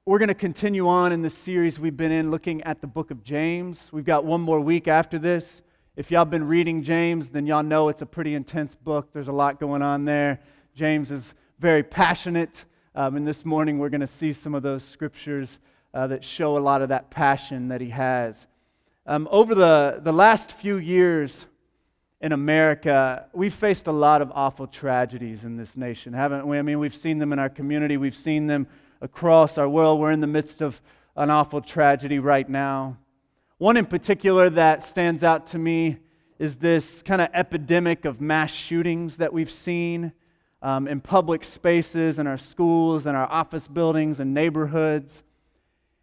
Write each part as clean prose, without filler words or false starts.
We're going to continue on in the series we've been in looking at the book of James. We've got one more week after this. If y'all been reading James, then y'all know it's a pretty intense book. There's a lot going on there. James is very passionate, and this morning we're going to see some of those scriptures that show a lot of that passion that he has. Over the last few years in America, we've faced a lot of awful tragedies in this nation, haven't we? I mean, we've seen them in our community. We've seen them across our world. We're in the midst of an awful tragedy right now. One in particular that stands out to me is this kind of epidemic of mass shootings that we've seen in public spaces, in our schools, in our office buildings and neighborhoods.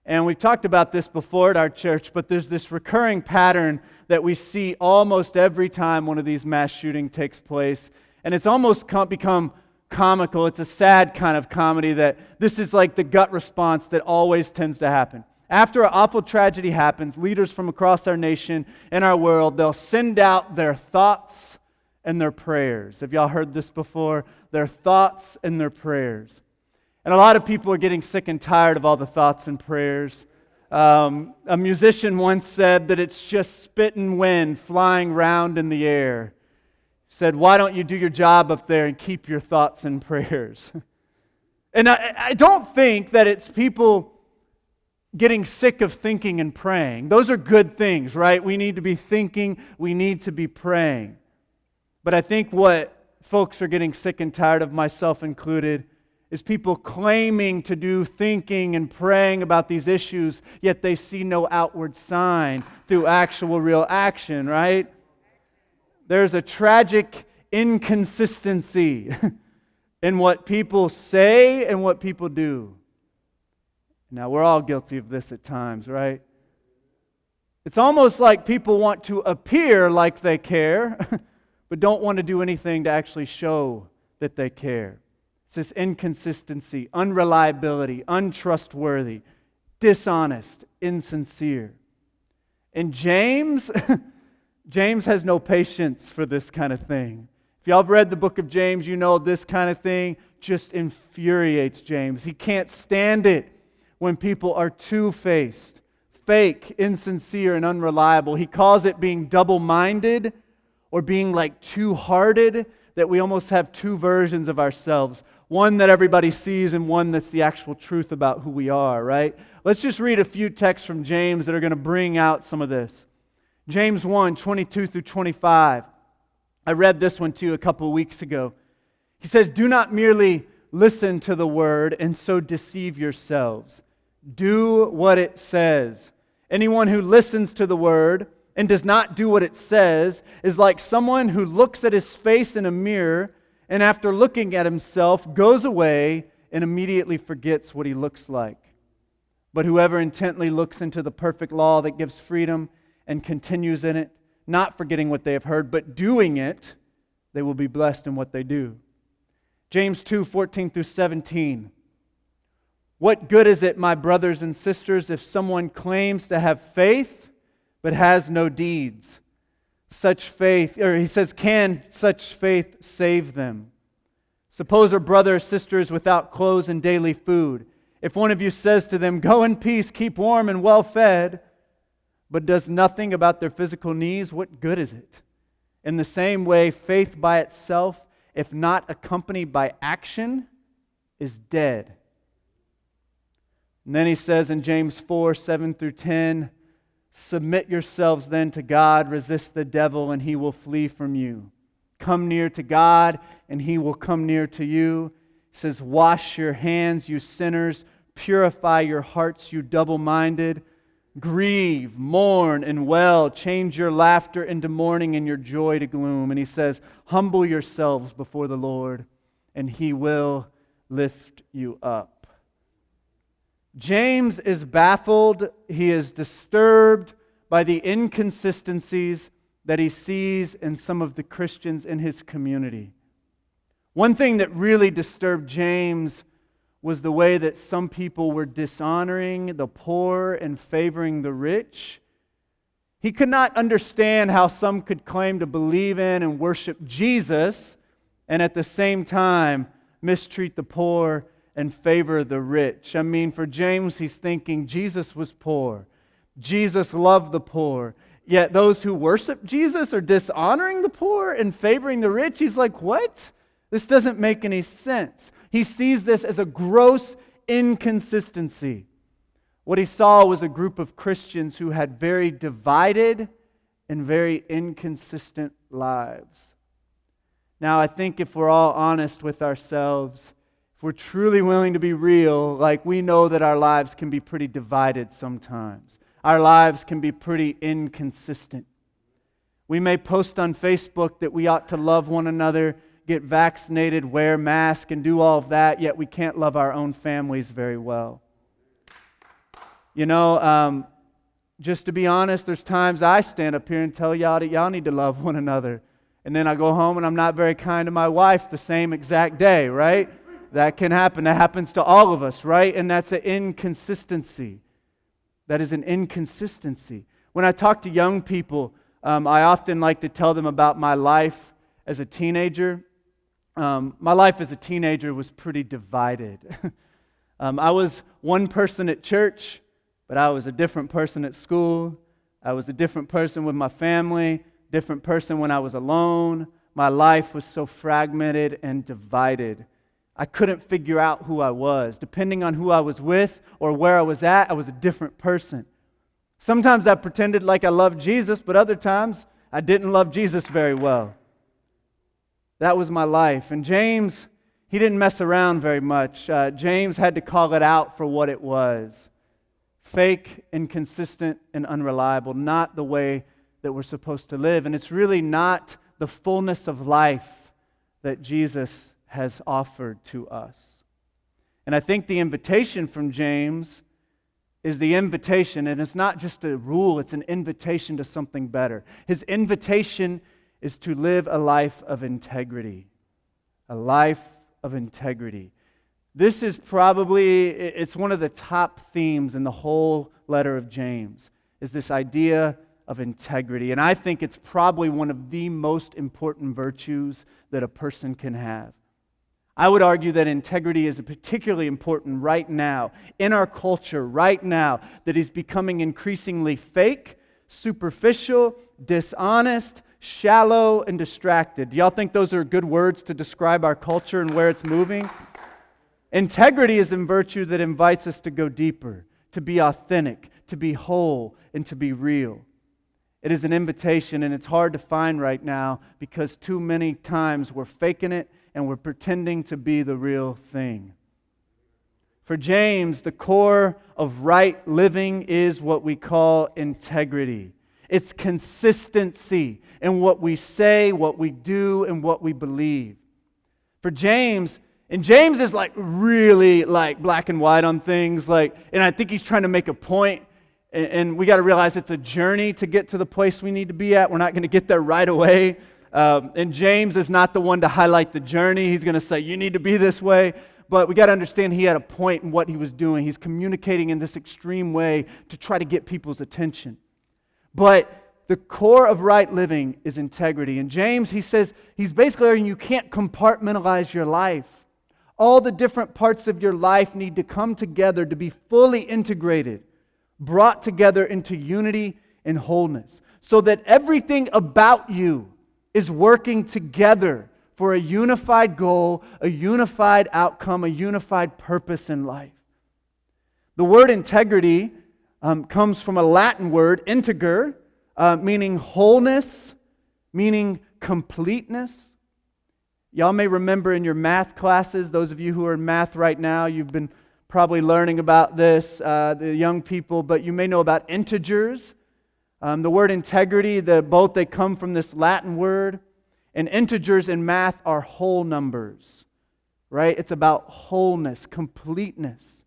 And we've talked about this before at our church, but there's this recurring pattern that we see almost every time one of these mass shootings takes place. And it's almost become comical. It's a sad kind of comedy that this is like the gut response that always tends to happen. After an awful tragedy happens, leaders from across our nation and our world, they'll send out their thoughts and their prayers. Have y'all heard this before? Their thoughts and their prayers. And a lot of people are getting sick and tired of all the thoughts and prayers. A musician once said that it's just spit and wind flying round in the air. Said, why don't you do your job up there and keep your thoughts and prayers? And I don't think that it's people getting sick of thinking and praying. Those are good things, right? We need to be thinking, we need to be praying. But I think what folks are getting sick and tired of, myself included, is people claiming to do thinking and praying about these issues, yet they see no outward sign through actual real action, right? There's a tragic inconsistency in what people say and what people do. Now, we're all guilty of this at times, right? It's almost like people want to appear like they care, but don't want to do anything to actually show that they care. It's this inconsistency, unreliability, untrustworthy, dishonest, insincere. And James has no patience for this kind of thing. If y'all have read the book of James, you know this kind of thing just infuriates James. He can't stand it when people are two-faced, fake, insincere, and unreliable. He calls it being double-minded or being like two-hearted, that we almost have two versions of ourselves. One that everybody sees and one that's the actual truth about who we are, right? Let's just read a few texts from James that are going to bring out some of this. James 1, 22 through 25. I read this one to you a couple of weeks ago. He says, do not merely listen to the word and so deceive yourselves. Do what it says. Anyone who listens to the word and does not do what it says is like someone who looks at his face in a mirror and after looking at himself goes away and immediately forgets what he looks like. But whoever intently looks into the perfect law that gives freedom and continues in it, not forgetting what they have heard, but doing it, they will be blessed in what they do. James 2, 14 through 17. What good is it, my brothers and sisters, if someone claims to have faith but has no deeds? Such faith, or he says, can such faith save them? Suppose a brother or sister is without clothes and daily food. If one of you says to them, go in peace, keep warm and well fed, but does nothing about their physical needs, what good is it? In the same way, faith by itself, if not accompanied by action, is dead. And then he says in James 4, 7 through 10, submit yourselves then to God, resist the devil, and he will flee from you. Come near to God, and he will come near to you. He says, wash your hands, you sinners. Purify your hearts, you double-minded. Grieve, mourn, and wail. Change your laughter into mourning and your joy to gloom. And he says, humble yourselves before the Lord, and he will lift you up. James is baffled, he is disturbed by the inconsistencies that he sees in some of the Christians in his community. One thing that really disturbed James was the way that some people were dishonoring the poor and favoring the rich. He could not understand how some could claim to believe in and worship Jesus and at the same time mistreat the poor and favor the rich. I mean, for James, he's thinking Jesus was poor. Jesus loved the poor. Yet those who worship Jesus are dishonoring the poor and favoring the rich. He's like, what? This doesn't make any sense. He sees this as a gross inconsistency. What he saw was a group of Christians who had very divided and very inconsistent lives. Now, I think if we're all honest with ourselves, if we're truly willing to be real, like we know that our lives can be pretty divided sometimes. Our lives can be pretty inconsistent. We may post on Facebook that we ought to love one another, get vaccinated, wear masks, and do all of that, yet we can't love our own families very well. You know, just to be honest, there's times I stand up here and tell y'all that y'all need to love one another. And then I go home and I'm not very kind to my wife the same exact day, right? That can happen. That happens to all of us, right? And that's an inconsistency. That is an inconsistency. When I talk to young people, I often like to tell them about my life as a teenager. My life as a teenager was pretty divided. I was one person at church, but I was a different person at school. I was a different person with my family, different person when I was alone. My life was so fragmented and divided. I couldn't figure out who I was. Depending on who I was with or where I was at, I was a different person. Sometimes I pretended like I loved Jesus, but other times I didn't love Jesus very well. That was my life. And James, he didn't mess around very much. James had to call it out for what it was. Fake, inconsistent, and unreliable, not the way that we're supposed to live. And it's really not the fullness of life that Jesus has offered to us. And I think the invitation from James is the invitation, and it's not just a rule, it's an invitation to something better. His invitation is to live a life of integrity. A life of integrity. This is probably, it's one of the top themes in the whole letter of James, is this idea of integrity. And I think it's probably one of the most important virtues that a person can have. I would argue that integrity is particularly important right now, in our culture right now, that is becoming increasingly fake, superficial, dishonest, shallow, and distracted. Do y'all think those are good words to describe our culture and where it's moving? Integrity is a virtue that invites us to go deeper, to be authentic, to be whole, and to be real. It is an invitation, and it's hard to find right now because too many times we're faking it and we're pretending to be the real thing. For James, the core of right living is what we call integrity. It's consistency in what we say, what we do, and what we believe. For James, and James is like really like black and white on things, and I think he's trying to make a point, and we got to realize it's a journey to get to the place we need to be at. We're not going to get there right away. And James is not the one to highlight the journey. He's going to say, you need to be this way. But we got to understand he had a point in what he was doing. He's communicating in this extreme way to try to get people's attention. But the core of right living is integrity. And James, he says, he's basically arguing you can't compartmentalize your life. All the different parts of your life need to come together to be fully integrated, brought together into unity and wholeness, so that everything about you is working together for a unified goal, a unified outcome, a unified purpose in life. The word integrity comes from a Latin word, integer, meaning wholeness, meaning completeness. Y'all may remember in your math classes, those of you who are in math right now, you've been probably learning about this, the young people, but you may know about integers. The word integrity, both they come from this Latin word, and integers in math are whole numbers, right? It's about wholeness, completeness.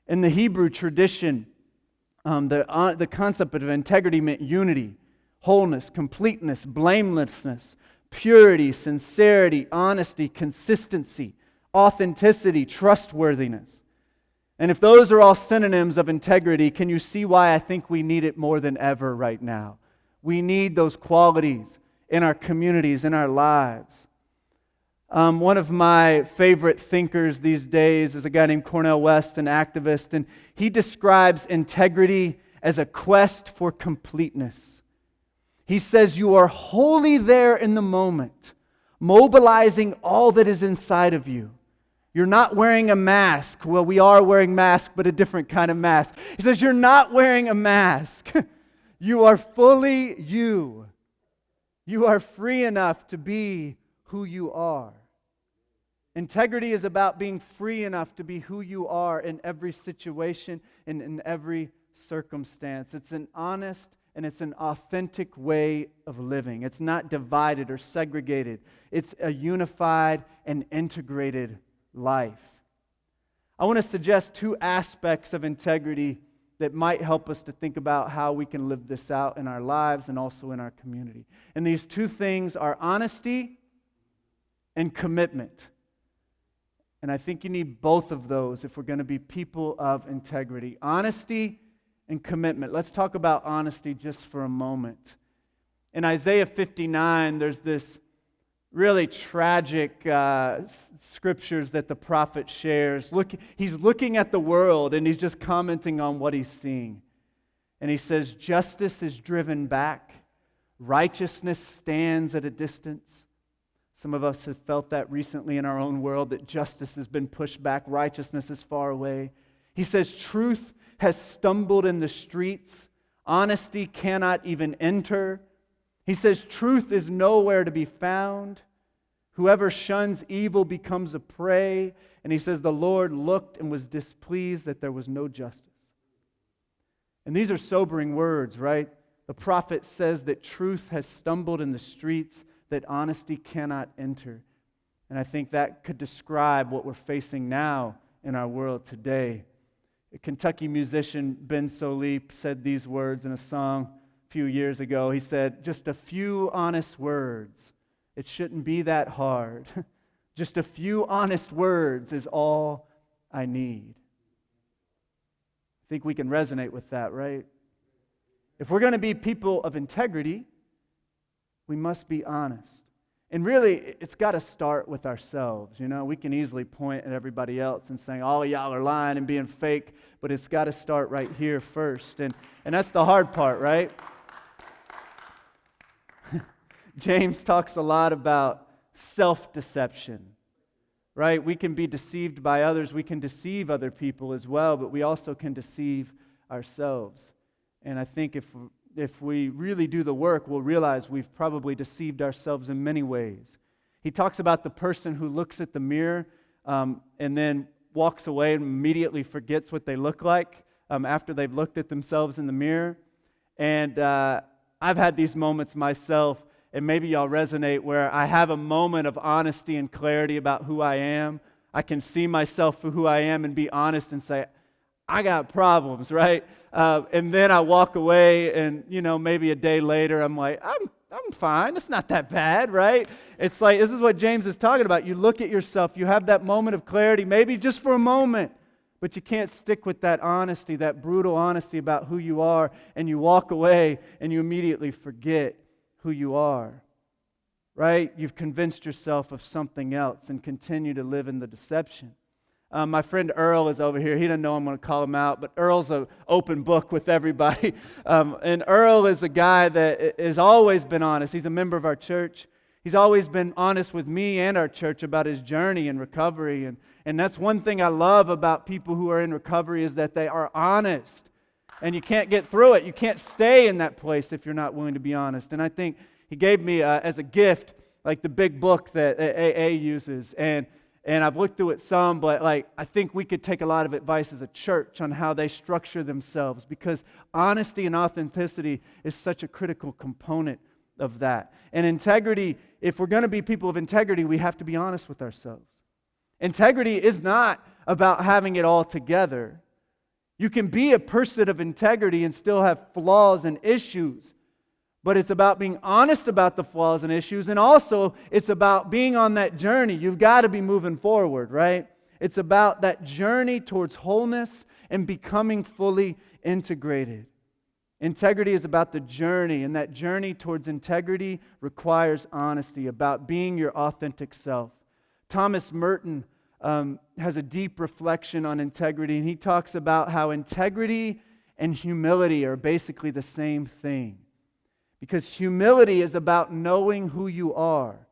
In the Hebrew tradition, the concept of integrity meant unity, wholeness, completeness, blamelessness, purity, sincerity, honesty, consistency, authenticity, trustworthiness. And if those are all synonyms of integrity, can you see why I think we need it more than ever right now? We need those qualities in our communities, in our lives. One of my favorite thinkers these days is a guy named Cornel West, an activist, and he describes integrity as a quest for completeness. He says you are wholly there in the moment, mobilizing all that is inside of you. You're not wearing a mask. Well, we are wearing masks, but a different kind of mask. He says you're not wearing a mask. You are fully you. You are free enough to be who you are. Integrity is about being free enough to be who you are in every situation and in every circumstance. It's an honest and it's an authentic way of living. It's not divided or segregated. It's a unified and integrated life. I want to suggest two aspects of integrity that might help us to think about how we can live this out in our lives and also in our community. And these two things are honesty and commitment. And I think you need both of those if we're going to be people of integrity. Honesty and commitment. Let's talk about honesty just for a moment. In Isaiah 59, there's this really tragic scriptures that the prophet shares. He's looking at the world and he's just commenting on what he's seeing. And he says, justice is driven back. Righteousness stands at a distance. Some of us have felt that recently in our own world, that justice has been pushed back, righteousness is far away. He says truth has stumbled in the streets, honesty cannot even enter. He says truth is nowhere to be found. Whoever shuns evil becomes a prey. And he says the Lord looked and was displeased that there was no justice. And these are sobering words, right? The prophet says that truth has stumbled in the streets, that honesty cannot enter. And I think that could describe what we're facing now in our world today. A Kentucky musician, Ben Solip, said these words in a song a few years ago. He said, just a few honest words. It shouldn't be that hard. Just a few honest words is all I need. I think we can resonate with that, right? If we're going to be people of integrity, we must be honest. And really, it's got to start with ourselves. You know, we can easily point at everybody else and say, oh, y'all are lying and being fake, but it's got to start right here first. And that's the hard part, right? James talks a lot about self-deception, right? We can be deceived by others. We can deceive other people as well, but we also can deceive ourselves. And I think if we really do the work, we'll realize we've probably deceived ourselves in many ways. He talks about the person who looks at the mirror and then walks away and immediately forgets what they look like after they've looked at themselves in the mirror. And I've had these moments myself, and maybe y'all resonate, where I have a moment of honesty and clarity about who I am. I can see myself for who I am and be honest and say, I got problems, right? And then I walk away, and maybe a day later, I'm like, I'm fine. It's not that bad, right? It's like, this is what James is talking about. You look at yourself, you have that moment of clarity, maybe just for a moment, but you can't stick with that honesty, that brutal honesty about who you are, and you walk away, and you immediately forget who you are, right? You've convinced yourself of something else and continue to live in the deception. My friend Earl is over here. He doesn't know I'm going to call him out, but Earl's an open book with everybody. And Earl is a guy that has always been honest. He's a member of our church. He's always been honest with me and our church about his journey and recovery. And that's one thing I love about people who are in recovery, is that they are honest. And you can't get through it. You can't stay in that place if you're not willing to be honest. And I think he gave me as a gift, like the big book that AA uses. And I've looked through it some, but I think we could take a lot of advice as a church on how they structure themselves, because honesty and authenticity is such a critical component of that. And integrity, if we're going to be people of integrity, we have to be honest with ourselves. Integrity is not about having it all together. You can be a person of integrity and still have flaws and issues. But it's about being honest about the flaws and issues, and also it's about being on that journey. You've got to be moving forward, right? It's about that journey towards wholeness and becoming fully integrated. Integrity is about the journey, and that journey towards integrity requires honesty, about being your authentic self, Thomas Merton has a deep reflection on integrity, and he talks about how integrity and humility are basically the same thing. Because humility is about knowing who you are.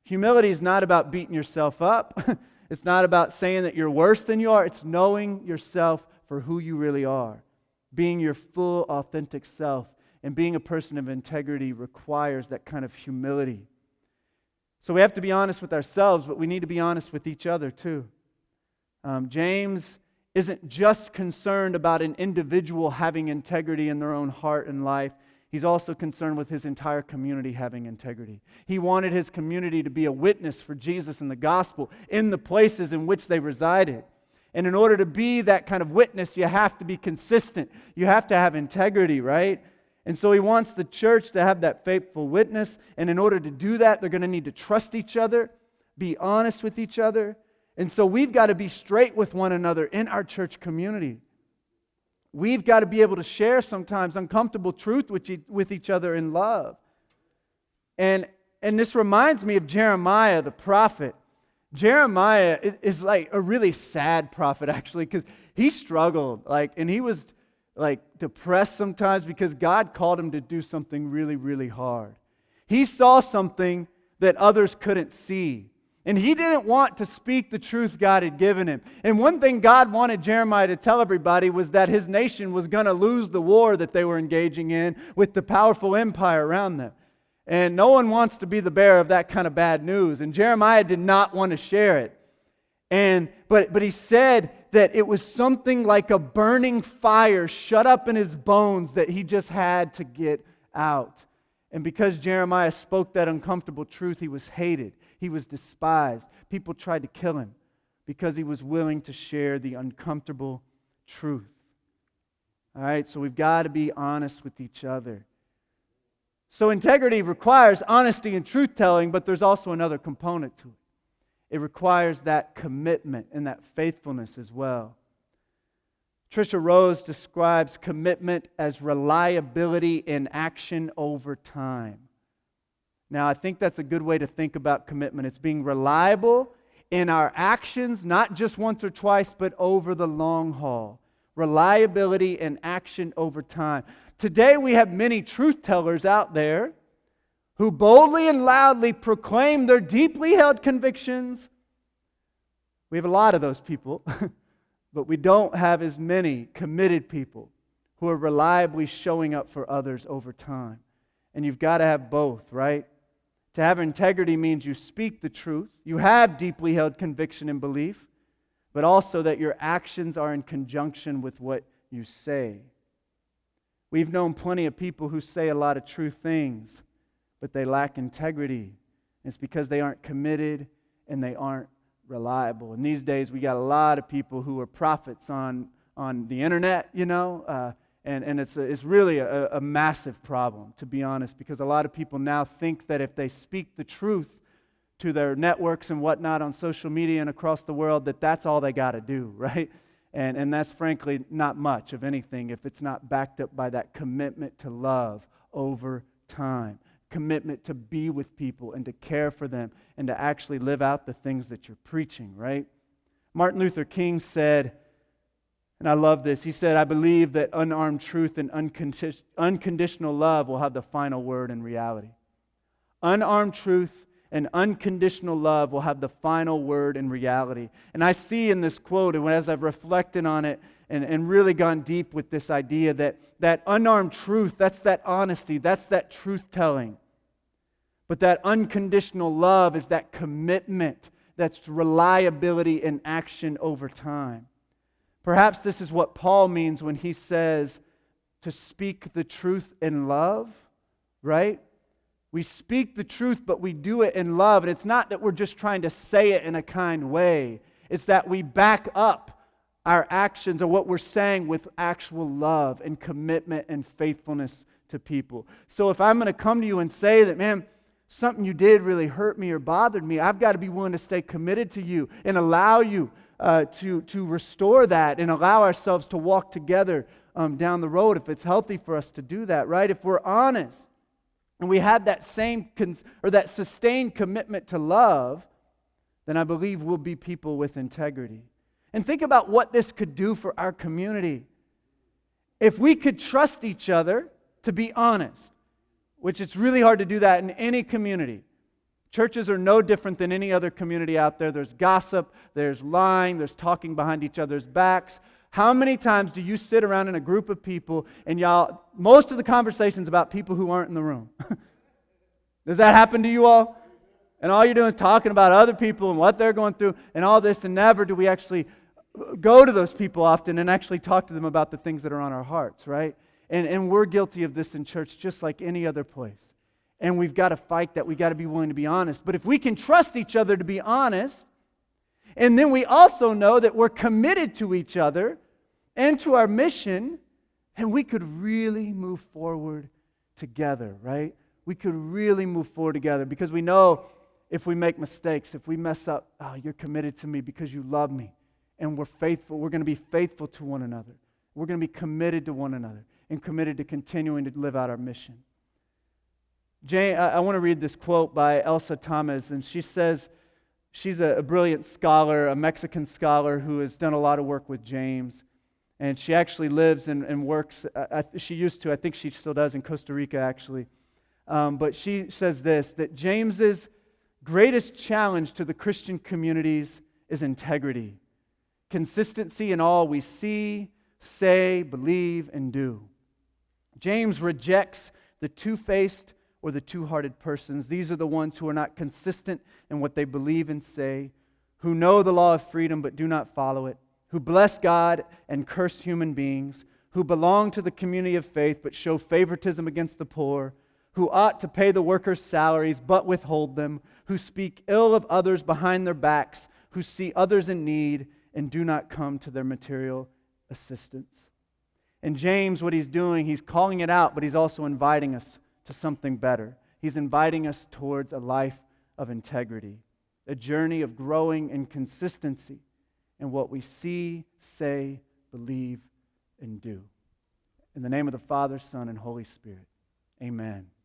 Humility is not about beating yourself up. It's not about saying that you're worse than you are. It's knowing yourself for who you really are. Being your full, authentic self. And being a person of integrity requires that kind of humility. So we have to be honest with ourselves, but we need to be honest with each other too. James isn't just concerned about an individual having integrity in their own heart and life. He's also concerned with his entire community having integrity. He wanted his community to be a witness for Jesus and the gospel in the places in which they resided. And in order to be that kind of witness, you have to be consistent. You have to have integrity, right? And so he wants the church to have that faithful witness. And in order to do that, they're going to need to trust each other, be honest with each other. And so we've got to be straight with one another in our church community. We've got to be able to share sometimes uncomfortable truth with each other in love. And this reminds me of Jeremiah, the prophet. Jeremiah is like a really sad prophet, actually, because he struggled, and he was depressed sometimes because God called him to do something really, really hard. He saw something that others couldn't see. And he didn't want to speak the truth God had given him. And one thing God wanted Jeremiah to tell everybody was that his nation was going to lose the war that they were engaging in with the powerful empire around them. And no one wants to be the bearer of that kind of bad news. And Jeremiah did not want to share it. But he said that it was something like a burning fire shut up in his bones that he just had to get out. And because Jeremiah spoke that uncomfortable truth, he was hated. He was despised. People tried to kill him because he was willing to share the uncomfortable truth. All right, so we've got to be honest with each other. So integrity requires honesty and truth-telling, but there's also another component to it. It requires that commitment and that faithfulness as well. Tricia Rose describes commitment as reliability in action over time. Now, I think that's a good way to think about commitment. It's being reliable in our actions, not just once or twice, but over the long haul. Reliability and action over time. Today, we have many truth tellers out there who boldly and loudly proclaim their deeply held convictions. We have a lot of those people, but we don't have as many committed people who are reliably showing up for others over time. And you've got to have both, right? To have integrity means you speak the truth, you have deeply held conviction and belief, but also that your actions are in conjunction with what you say. We've known plenty of people who say a lot of true things, but they lack integrity. It's because they aren't committed and they aren't reliable. And these days we got a lot of people who are prophets on the internet, and it's really a massive problem, to be honest, because a lot of people now think that if they speak the truth to their networks and whatnot on social media and across the world, that that's all they got to do, right? And that's frankly not much of anything if it's not backed up by that commitment to love over time, commitment to be with people and to care for them and to actually live out the things that you're preaching, right? Martin Luther King said, and I love this, he said, "I believe that unarmed truth and unconditional love will have the final word in reality." Unarmed truth and unconditional love will have the final word in reality. And I see in this quote, and as I've reflected on it and really gone deep with this idea that unarmed truth, that's that honesty, that's that truth-telling. But that unconditional love is that commitment, that's reliability in action over time. Perhaps this is what Paul means when he says to speak the truth in love, right? We speak the truth, but we do it in love. And it's not that we're just trying to say it in a kind way. It's that we back up our actions or what we're saying with actual love and commitment and faithfulness to people. So if I'm going to come to you and say that, man, something you did really hurt me or bothered me, I've got to be willing to stay committed to you and allow you to restore that and allow ourselves to walk together down the road if it's healthy for us to do that, right? If we're honest and we have that same that sustained commitment to love, then I believe we'll be people with integrity. And think about what this could do for our community. If we could trust each other to be honest, which it's really hard to do that in any community. Churches are no different than any other community out there. There's gossip, there's lying, there's talking behind each other's backs. How many times do you sit around in a group of people and most of the conversation's about people who aren't in the room? Does that happen to you all? And all you're doing is talking about other people and what they're going through and all this, and never do we actually go to those people often and actually talk to them about the things that are on our hearts, right? And we're guilty of this in church just like any other place. And we've got to fight that. We've got to be willing to be honest. But if we can trust each other to be honest, and then we also know that we're committed to each other and to our mission, then we could really move forward together, right? We could really move forward together because we know if we make mistakes, if we mess up, oh, you're committed to me because you love me. And we're faithful. We're going to be faithful to one another. We're going to be committed to one another and committed to continuing to live out our mission. I want to read this quote by Elsa Thomas, and she says, she's a brilliant scholar, a Mexican scholar who has done a lot of work with James. And she actually lives and works, she used to, I think she still does, in Costa Rica actually. But she says this, that James's greatest challenge to the Christian communities is integrity. Consistency in all we see, say, believe, and do. James rejects the two-faced or the two-hearted persons. These are the ones who are not consistent in what they believe and say, who know the law of freedom but do not follow it, who bless God and curse human beings, who belong to the community of faith but show favoritism against the poor, who ought to pay the workers' salaries but withhold them, who speak ill of others behind their backs, who see others in need and do not come to their material assistance. And James, what he's doing, he's calling it out, but he's also inviting us to something better. He's inviting us towards a life of integrity, a journey of growing in consistency in what we see, say, believe, and do. In the name of the Father, Son, and Holy Spirit, amen.